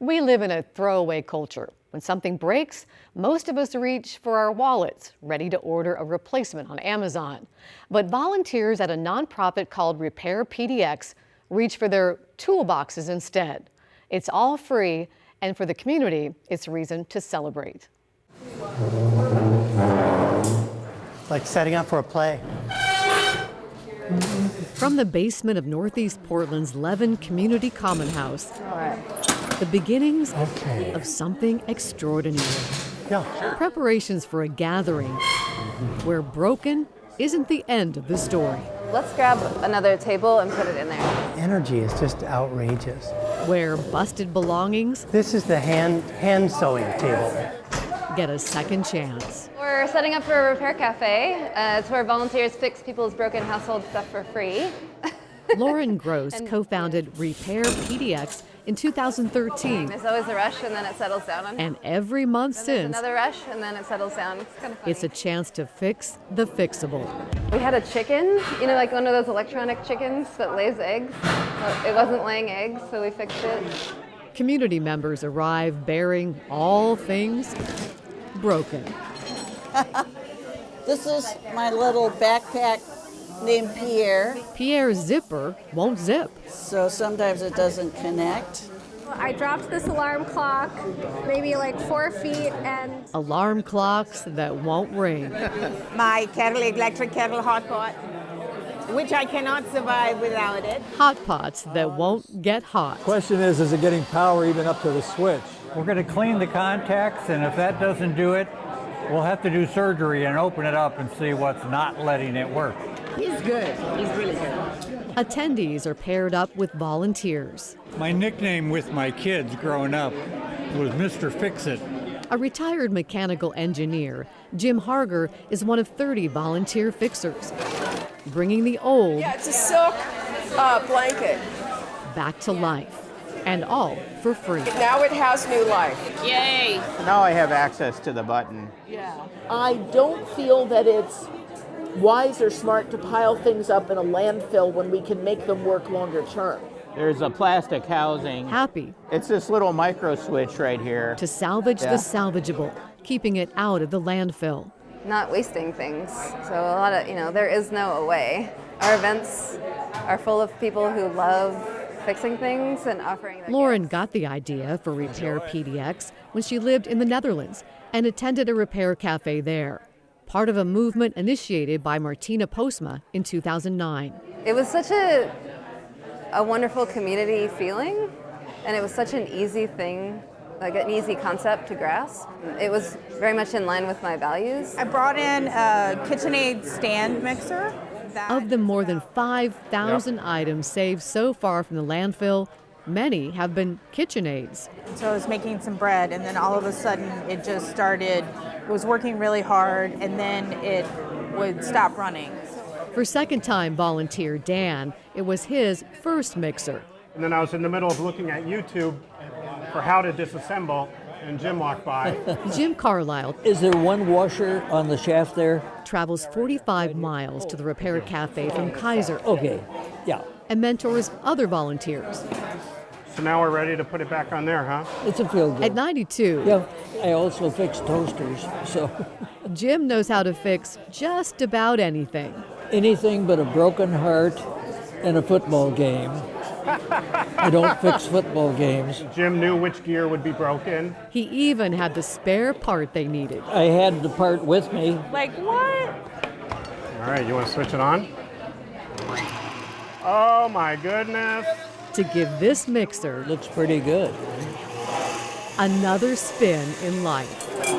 We live in a throwaway culture. When something breaks, most of us reach for our wallets, ready to order a replacement on Amazon. But volunteers at a nonprofit called Repair PDX reach for their toolboxes instead. It's all free, and for the community, it's reason to celebrate. Like setting up for a play. From the basement of Northeast Portland's Levin Community Common House, the beginnings of something extraordinary. Preparations for a gathering where broken isn't the end of the story. Let's grab another table and put it in there. Energy is just outrageous. Where busted belongings This is the hand sewing table. get a second chance. We're setting up for a repair cafe. It's where volunteers fix people's broken household stuff for free. Lauren Gross co-founded Repair PDX in 2013. There's always a rush and then it settles down on And every month There's since, another rush and then it settles down. It's kind of funny. it's a chance to fix the fixable. We had a chicken, you know, like one of those electronic chickens that lays eggs. Well, it wasn't laying eggs, so we fixed it. Community members arrive bearing all things broken. This is my little backpack named Pierre, Pierre's zipper won't zip. so sometimes it doesn't connect. I dropped this alarm clock maybe like 4 feet and Alarm clocks that won't ring. My kettle, electric kettle hot pot, which I cannot survive without it. Hot pots that won't get hot. Question is it getting power even up to the switch? We're going to clean the contacts, and if that doesn't do it, we'll have to do surgery and open it up and see what's not letting it work. He's good. He's really good. Attendees are paired up with volunteers. My nickname with my kids growing up was Mr. Fix-It. A retired mechanical engineer, Jim Harger, is one of 30 volunteer fixers, bringing the old Yeah, it's a silk blanket. back to life, and all for free. Now it has new life. Yay! Now I have access to the button. I don't feel that it's wise or smart to pile things up in a landfill when we can make them work longer term. There's a plastic housing. Happy It's this little micro switch right here. to salvage the salvageable, keeping it out of the landfill. Not wasting things. So a lot of, there is no away. Our events are full of people who love fixing things and offering their Lauren gifts. got the idea for Repair PDX when she lived in the Netherlands and attended a repair cafe there, part of a movement initiated by Martina Postma in 2009. It was such a wonderful community feeling, and it was such an easy thing, like an easy concept to grasp. It was very much in line with my values. I brought in a KitchenAid stand mixer. Of the more than 5,000 items saved so far from the landfill, many have been KitchenAids. So I was making some bread, and then all of a sudden it just started, it was working really hard, and then it would stop running. For second-time volunteer Dan, it was his first mixer. And then I was in the middle of looking at YouTube for how to disassemble, and Jim walked by. Jim Carlisle Is there one washer on the shaft there? travels 45 miles to the Repair Cafe from Kaiser Okay, yeah. and mentors other volunteers. So now we're ready to put it back on there, huh? It's a feel good. At 92, Yeah, I also fix toasters, so Jim knows how to fix just about anything. anything but a broken heart and a football game. I don't fix football games. Jim knew which gear would be broken. He even had the spare part they needed. I had the part with me. Like, what? All right, you want to switch it on? Oh my goodness. To give this mixer Looks pretty good. another spin in life.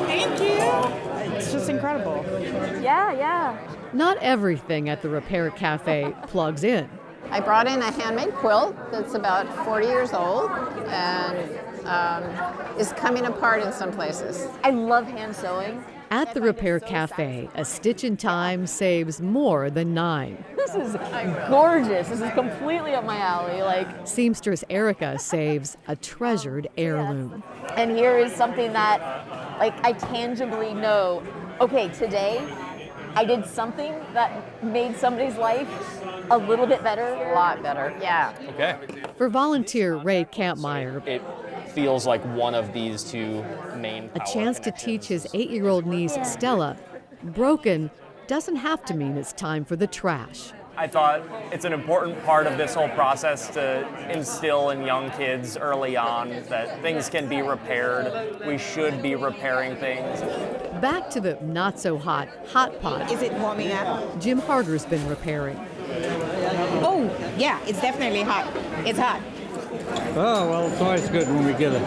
Thank you. It's just incredible. Yeah. Not everything at the Repair Cafe plugs in. I brought in a handmade quilt that's about 40 years old and is coming apart in some places. I love hand sewing. At the Repair Cafe, a stitch in time saves more than 9. This is gorgeous. This is completely up my alley. Seamstress Erica saves a treasured heirloom. And here is something that, I tangibly know, okay, today I did something that made somebody's life a little bit better. A lot better, yeah. For volunteer Ray Campmeyer, feels like one of these two main A power chance to connections. teach his 8-year-old niece, Stella, broken doesn't have to mean it's time for the trash. I thought it's an important part of this whole process to instill in young kids early on that things can be repaired. We should be repairing things. Back to the not-so-hot hot pot. Is it warming up? Jim Harder's been repairing. Oh, yeah, it's definitely hot. It's hot. Oh, well, it's always good when we get it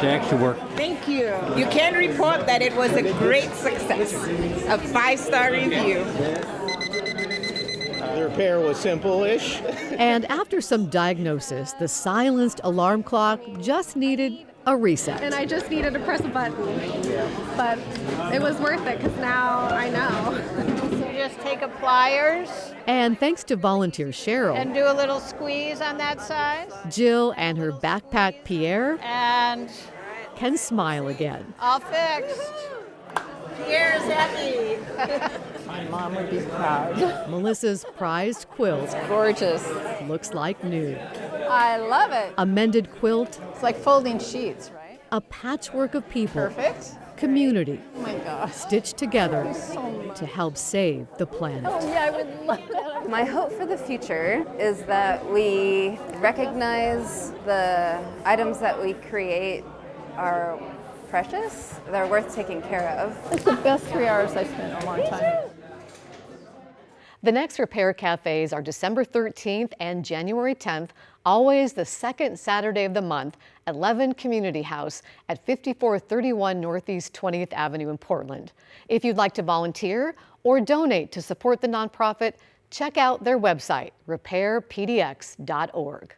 to actually work. Thank you. You can report that it was a great success. A 5-star review. The repair was simple-ish. And after some diagnosis, the silenced alarm clock just needed a reset. And I just needed to press a button. But it was worth it because now I know. So just take a pliers And thanks to volunteer Cheryl, and do a little squeeze on that side. Jill and her backpack Pierre And can smile again. all fixed. Pierre's happy. My mom would be proud. Melissa's prized quilt Gorgeous. looks like new. I love it. A mended quilt, It's like folding sheets, right? a patchwork of people, Perfect. community, Oh my gosh. stitched together to help save the planet. Oh yeah, I would love that. My hope for the future is that we recognize the items that we create are precious, they're worth taking care of. It's the best 3 hours I spent in a long time. The next Repair Cafes are December 13th and January 10th, always the second Saturday of the month at Levin Community House at 5431 Northeast 20th Avenue in Portland. If you'd like to volunteer or donate to support the nonprofit, check out their website, repairpdx.org.